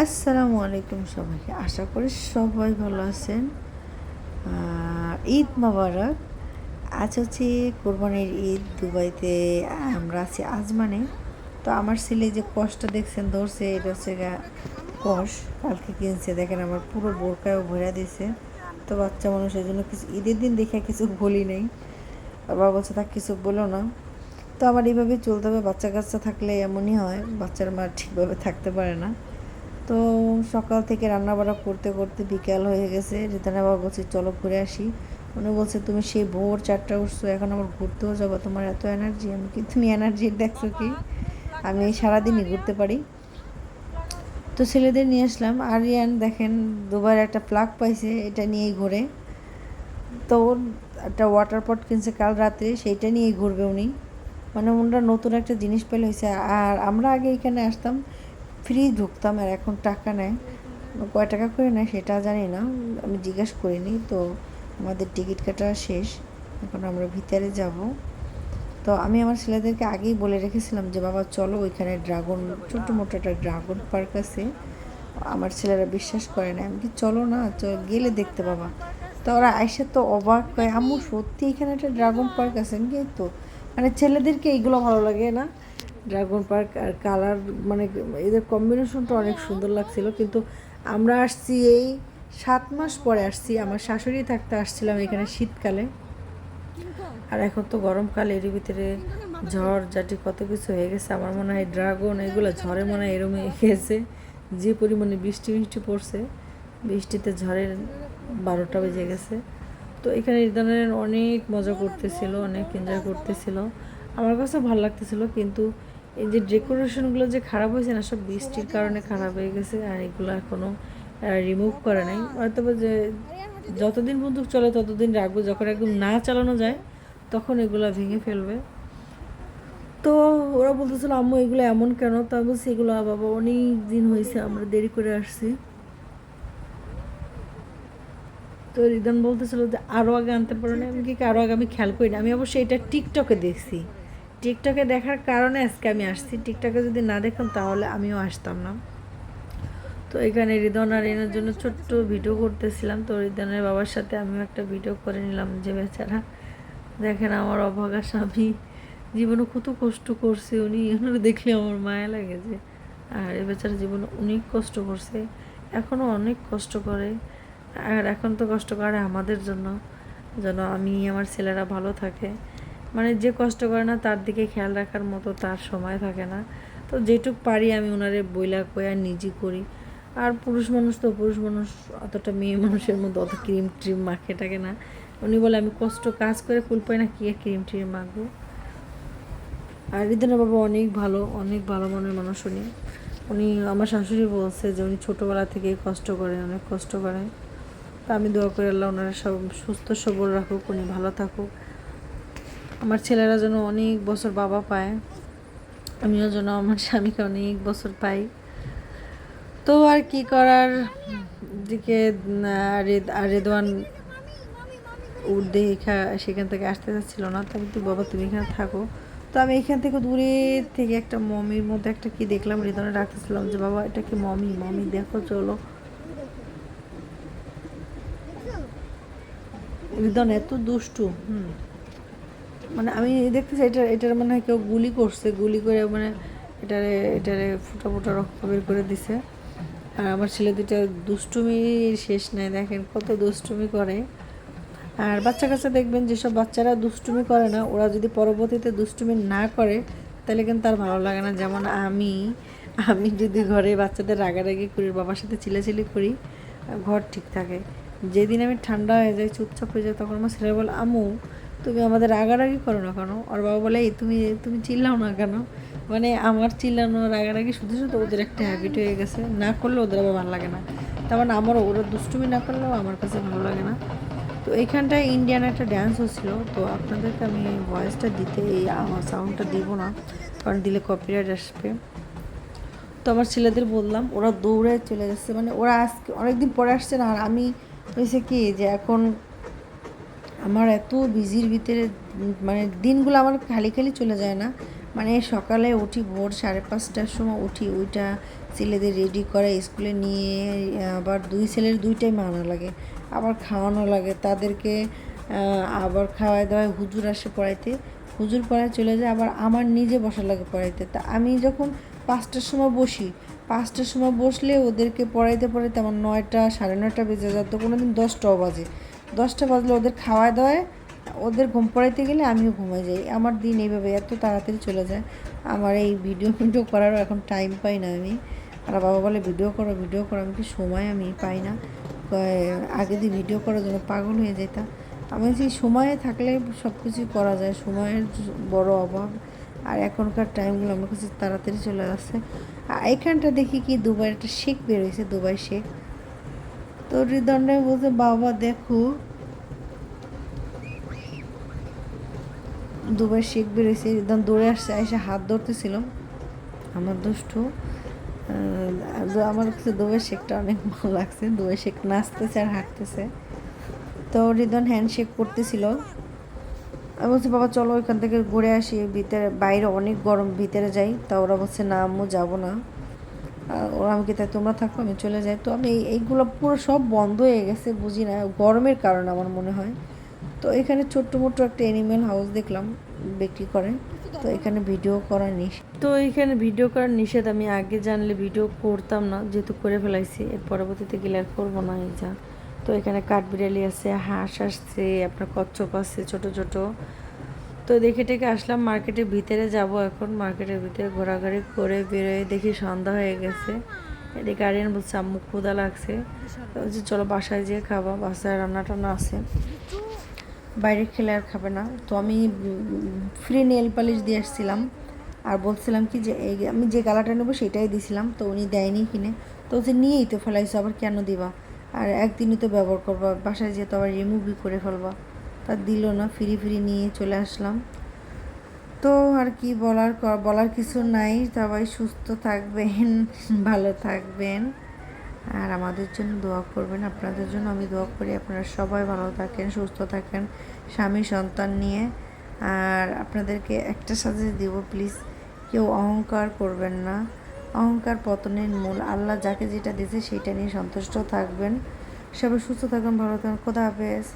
আসসালামু আলাইকুম সবাইকে। আশা করি সবাই ভালো আছেন। ঈদ মোবারক। আজ হচ্ছে কোরবানির ঈদ। দুবাইতে আমরা আছি আজমানে। তো আমার ছেলে যে কষটা দেখছেন ধরছে, এটা হচ্ছে কষ। কালকে কিনছে, দেখেন আমার পুরো বোরকায়ও ভরা দিয়েছে। তো বাচ্চা মানুষের জন্য কিছু ঈদের দিন দেখে কিছু বলি নেই। বাবা বলছে তাকে কিছু বলো না। তো আমার এইভাবে চলতে হবে। বাচ্চা কাচ্চা থাকলে এমনই হয়, বাচ্চার মা ঠিকভাবে থাকতে পারে না। তো সকাল থেকে রান্নাবাড়া করতে করতে বিকাল হয়ে গেছে। রিতানা বাবা বলছে চলো ঘুরে আসি। উনি বলছে তুমি সেই ভোর 4টা উঠছো, এখন আবার ঘুরতেও যাবো, তোমার এত এনার্জি। আমি কি তুমি এনার্জি দেখছো কি? আমি সারাদিনই ঘুরতে পারি। তো ছেলেদের নিয়ে আসলাম। আরিয়ান দেখেন দুবার একটা প্লাগ পাইছে, এটা নিয়েই ঘুরে। তো ওর একটা ওয়াটার পট কিনছে কাল রাত্রে, সেইটা নিয়েই ঘুরবে উনি। মানে ওনারা নতুন একটা জিনিস পেলে হয়েছে। আর আমরা আগে এখানে আসতাম ফ্রি ঢুকতাম, আর এখন টাকা নেয়। কয় টাকা করে নেয় সেটা জানি না, আমি জিজ্ঞেস করিনি। তো আমাদের টিকিট কাটা শেষ, এখন আমরা ভিতরে যাব। তো আমি আমার ছেলেদেরকে আগেই বলে রেখেছিলাম যে বাবা চলো, ওইখানে ড্রাগন, ছোটো মোটো একটা ড্রাগন পার্ক আছে। আমার ছেলেরা বিশ্বাস করে না, আমি কি চলো না, গেলে দেখতে পাবা। তো ওরা আইসা তো অবাক হয়, আম্মু সত্যি এখানে একটা ড্রাগন পার্ক আছে? আমি কি তো মানে ছেলেদেরকে এইগুলো ভালো লাগে না, ড্রাগন পার্ক আর কালার, মানে এদের কম্বিনেশনটা অনেক সুন্দর লাগছিল। কিন্তু আমরা আসছি এই 7 মাস পরে আসছি। আমার শাশুড়ি থাকতে আসছিলাম এখানে শীতকালে, আর এখন তো গরমকাল, এর ভিতরে ঝড় ঝাঁটি কত কিছু হয়ে গেছে। আমার মনে হয় ড্রাগন এগুলো ঝড়ে মনে হয় এরমে গেছে। যে পরিমাণে বৃষ্টি মিষ্টি পড়ছে, বৃষ্টিতে ঝড়ের 12টা বেজে গেছে। তো এখানে এই ধরনের অনেক মজা করতেছিল, অনেক এনজয় করতেছিল। আমার কাছে ভালো লাগতেছিল, কিন্তু এই যে ডেকোরেশনগুলো যে খারাপ হয়েছে না, সব বৃষ্টির কারণে খারাপ হয়ে গেছে। আর এগুলো এখনও রিমুভ করে নাই। হয়তো যে যতদিন বন্দুক চলে ততদিন রাখবো, যখন একদম না চালানো যায় তখন এগুলো ভেঙে ফেলবে। তো ওরা বলতেছিল আম্মু এগুলো এমন কেন? তা বলছি এগুলো বাবা অনেক দিন হয়েছে, আমরা দেরি করে আসছি। তো রিদান বলতেছিল যে আরও আগে আনতে পারো না। আমি কি আরও আগে আমি খেয়াল করি না। আমি অবশ্যই এটা টিকটকে দেখছি, টিকটকে দেখার কারণে আজকে আমি আসছি। টিকটকে যদি না দেখতাম তাহলে আমিও আসতাম না। তো এখানে রিদন আর এনার জন্য ছোট্ট ভিডিও করতেছিলাম। তো রিদনের বাবার সাথে আমিও একটা ভিডিও করে নিলাম, যে বেচারা দেখেন আমার অভাগা স্বামী জীবনে কত কষ্ট করছে। উনি ওনারা দেখলে আমার মায়া লাগে যে, আর এ বেচারা জীবনে অনেক কষ্ট করছে, এখনও অনেক কষ্ট করে। আর এখন তো কষ্ট করে আমাদের জন্য, যেন আমি আমার ছেলেরা ভালো থাকে। মানে যে কষ্ট করে না তার দিকে খেয়াল রাখার মতো তার সময় থাকে না। তো যেটুক পারি আমি ওনারে বইলা কয়া নিজে করি। আর পুরুষ মানুষ তো পুরুষ মানুষ অতটা মেয়ে মানুষের মধ্যে অত ক্রিম ট্রিম মাখে থাকে না। উনি বলে আমি কষ্ট কাজ করে ফুল পাই না, কি ক্রিম ট্রিম মাখবো। আর রিদনের বাবা অনেক ভালো মনের মানুষ। উনি আমার শাশুড়ি বলছে যে উনি ছোটোবেলা থেকেই কষ্ট করে, অনেক কষ্ট করে। তা আমি দোয়া করি আল্লাহ ওনারা সব সুস্থ সবল রাখুক, উনি ভালো থাকুক। আমার ছেলেরা যেন অনেক বছর বাবা পায়, আমিও যেন আমার স্বামীকে অনেক বছর পাই। তো আর কি করার, দিকে রেদওয়ান উর্দে সেখান থেকে আসতে চাচ্ছিল না। তবে তুই বাবা তুমি এখানে থাকো। তো আমি এখান থেকে দূরে থেকে একটা মমির মধ্যে একটা কি দেখলাম, হৃদয়ে রাখতেছিলাম যে বাবা এটা কি মমি, মমি দেখো চলো। হৃদয় এত দুষ্টু, মানে আমি দেখতেছি এটার মনে হয় কেউ গুলি করছে, গুলি করে মানে এটারে ফুটা ফুটা রক্ত বের করে দিছে। আর আমার ছেলে দুটা দুষ্টুমির শেষ নাই, দেখেন কত দুষ্টুমি করে। আর বাচ্চা কাচ্চা দেখবেন যেসব বাচ্চারা দুষ্টুমি করে না, ওরা যদি পরবর্তীতে দুষ্টুমি না করে তাহলে কিন্তু তার ভালো লাগে না। যেমন আমি আমি যদি ঘরে বাচ্চাদের রাগারাগি করি, বাবার সাথে চিলাচিলি করি, ঘর ঠিক থাকে। যেদিন আমি ঠান্ডা হয়ে যাই, চুপচাপ হয়ে যায়, তখন আমার ছেলে বলে আম্মু তুমি আমাদের রাগারাগি করো না কেন? আর বাবা বলে এই তুমি তুমি চিল্লাও না কেন? মানে আমার চিল্লানো রাগারাগি শুধু শুধু ওদের একটা হ্যাবিট হয়ে গেছে, না করলে ওদের আবার ভালো লাগে না। তার মানে আমারও ওরা দুষ্টুমি না করলেও আমার কাছে ভালো লাগে না। তো এইখানটায় ইন্ডিয়ান একটা ড্যান্স হচ্ছিল। তো আপনাদেরকে আমি ভয়েসটা দিতে, এই আমার সাউন্ডটা দিব না, কারণ দিলে কপিরাইট আসবে। তো আমার ছেলেদের বললাম, ওরা দৌড়ে চলে যাচ্ছে। মানে ওরা আজকে অনেকদিন পরে আসছে না। আর আমি হয়েছে কি যে এখন আমার এত বিজির ভিতরে মানে দিনগুলো আমার খালি খালি চলে যায় না। মানে সকালে উঠি ভোর 5:30টার সময় উঠি, ওইটা ছেলেদের রেডি করে স্কুলে নিয়ে, আবার দুই ছেলের দুই টাইম আনা লাগে, আবার খাওয়ানো লাগে তাদেরকে, আবার খাওয়াই দাওয়ায় হুজুর আসে পড়াইতে, হুজুর পড়ায় চলে যায়, আবার আমার নিজে বসা লাগে পড়াইতে। তা আমি যখন 5টার সময় বসি, 5টার সময় বসলে ওদেরকে পড়াইতে পড়াইতে আমার 9টা 9:30 বেজে যায়, তো কোনো দিন 10টাও বাজে। 10টা বাজলে ওদের খাওয়ায় দাওয়ায় ওদের ঘুম পড়াইতে গেলে আমিও ঘুমাই যাই। আমার দিন এইভাবে এত তাড়াতাড়ি চলে যায়। আমার এই ভিডিও করারও এখন টাইম পাই না আমি। আর বাবা বলে ভিডিও করো, আমি কি সময় আমি পাই না। আগে দিয়ে ভিডিও করার জন্য পাগল হয়ে যেতাম। আমি যে সময়ে থাকলে সব কিছুই করা যায়, সময়ের বড় অভাব। আর এখনকার টাইমগুলো আমার কাছে তাড়াতাড়ি চলে যাচ্ছে। আর এখানটা দেখি কি দুবাইয়ের একটা শেক বেরোয়েছে, দুবাই শেক। তো হৃদণ্ডে বলছে বাবা দেখো দুবার শেক বেরোয়েছে, একদম দৌড়ে আসছে, এসে হাত ধরতেছিল আমার দুষ্টু। আমার কাছে দুবার শেকটা অনেক ভালো লাগছে, দুবার শেক নাচতেছে আর হাঁটতেছে। তো হৃদন হ্যান্ডশেক করতেছিল। আমি বলছি বাবা চলো ওইখান থেকে ঘুরে আসি, ভিতরে বাইরে অনেক গরম, ভিতরে যাই। তা ওরা বলছে না আম্মু যাবো না। ওরা আমাকে তাই তোমরা থাকো আমি চলে যাই। তো আমি এইগুলো পুরো সব বন্ধ হয়ে গেছে, বুঝি না গরমের কারণে আমার মনে হয়। তো এখানে ছোট্ট মোট্ট একটা অ্যানিমেল হাউস দেখলাম বিক্রি করে। তো এখানে ভিডিও করা নিষেধ, আমি আগে জানলে ভিডিও করতাম না, যেহেতু করে ফেলাইছি, এর পরবর্তীতে গেলে আর করবো না। এই যা, তো এখানে কাঠবিড়ালি আছে, হাঁস আসছে, আপনার কচ্ছপ আছে ছোট ছোট। তো দেখে টেকে আসলাম, মার্কেটের ভিতরে যাব এখন। মার্কেটের ভিতরে ঘোরাঘুরি করে বেরোয় দেখি সন্ধ্যা হয়ে গেছে। এদিকে আরিয়ান বলছে আম্মু ক্ষুধা লাগছে, তো বলছি চলো বাসায় যেয়ে খাবা, বাসায় রান্না টান্না আছে, বাইরে খেলে আর খাবে না। তো আমি ফ্রি নেল পালিশ দিয়ে আসছিলাম, আর বলছিলাম কি যে এই আমি যে কালারটা নেবো সেটাই দিয়েছিলাম, তো উনি দেয়নি কিনে। তো যে নিয়েই তো ফেলাইছো, আবার কেন দিবা, আর একদিনই তো ব্যবহার করবা, বাসায় যেয়ে তো আবার রিমুভই করে ফেলবা। তা দিল না, ফ্রি নিয়ে চলে আসলাম। তো আর কি বলার কিছু নাই। সবাই সুস্থ থাকবেন, ভালো থাকবেন, আর আমাদের জন্য দোয়া করবেন। আপনাদের জন্য আমি দোয়া করি, আপনারা সবাই ভালো থাকেন, সুস্থ থাকেন, স্বামী সন্তান নিয়ে। আর আপনাদেরকে একটা সাজেশ দিব, প্লিজ কেউ অহংকার করবেন না। অহংকার পতনের মূল। আল্লাহ যাকে যেটা দিয়েছে সেটা নিয়ে সন্তুষ্ট থাকবেন। সবাই সুস্থ থাকবেন, ভালো থাকবেন। খোদা হাফেজ।